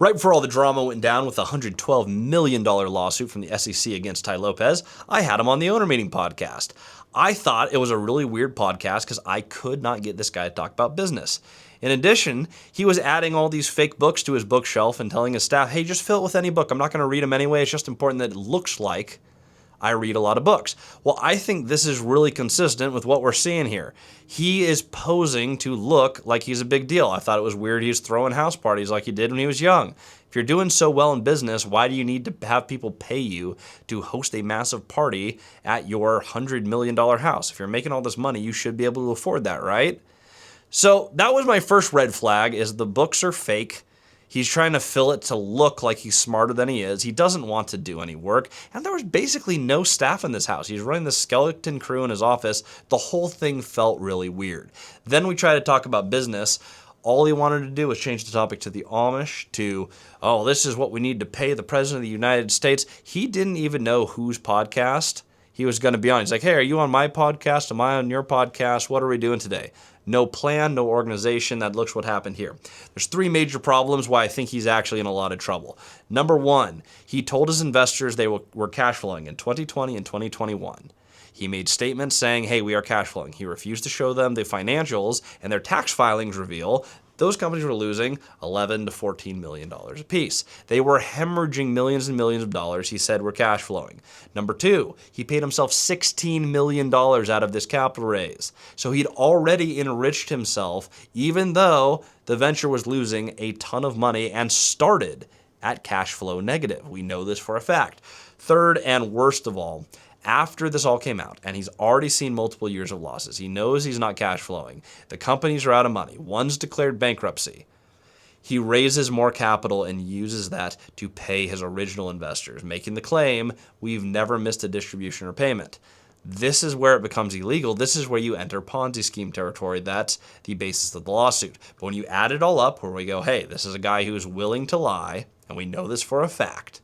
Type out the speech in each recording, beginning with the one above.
Right before all the drama went down with the $112 million lawsuit from the SEC against Ty Lopez, I had him on the Owner Meeting podcast. I thought it was a really weird podcast because I could not get this guy to talk about business. In addition, he was adding all these fake books to his bookshelf and telling his staff, hey, just fill it with any book. I'm not going to read them anyway. It's just important that it looks like I read a lot of books. Well, I think this is really consistent with what we're seeing here. He is posing to look like he's a big deal. I thought it was weird he was throwing house parties like he did when he was young. If you're doing so well in business, why do you need to have people pay you to host a massive party at your $100 million house? If you're making all this money, you should be able to afford that, right? So that was my first red flag, is the books are fake. He's trying to fill it to look like he's smarter than he is. He doesn't want to do any work. And there was basically no staff in this house. He's running the skeleton crew in his office. The whole thing felt really weird. Then we tried to talk about business. All he wanted to do was change the topic to the Amish, to, oh, this is what we need to pay the President of the United States. He didn't even know whose podcast he was going to be on. He's like, hey, are you on my podcast? Am I on your podcast? What are we doing today? No plan, no organization. That looks what happened here. There's three major problems why I think he's actually in a lot of trouble. Number one, he told his investors they were cash flowing in 2020 and 2021. He made statements saying, hey, we are cash flowing. He refused to show them the financials, and their tax filings reveal those companies were losing $11 to $14 million apiece. They were hemorrhaging millions and millions of dollars. He said were cash flowing. Number two, he paid himself $16 million out of this capital raise. So he'd already enriched himself, even though the venture was losing a ton of money and started at cash flow negative. We know this for a fact. Third, and worst of all, after this all came out, and he's already seen multiple years of losses, he knows he's not cash flowing, the companies are out of money, one's declared bankruptcy, he raises more capital and uses that to pay his original investors, making the claim, we've never missed a distribution or payment. This is where it becomes illegal. This is where you enter Ponzi scheme territory. That's the basis of the lawsuit. But when you add it all up, where we go, hey, this is a guy who is willing to lie, and we know this for a fact.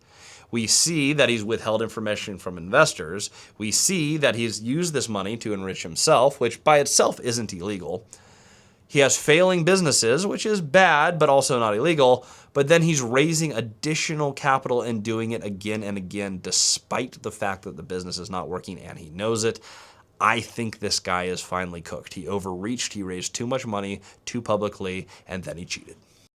We see that he's withheld information from investors. We see that he's used this money to enrich himself, which by itself isn't illegal. He has failing businesses, which is bad, but also not illegal. But then he's raising additional capital and doing it again and again, despite the fact that the business is not working and he knows it. I think this guy is finally cooked. He overreached, he raised too much money too publicly, and then he cheated.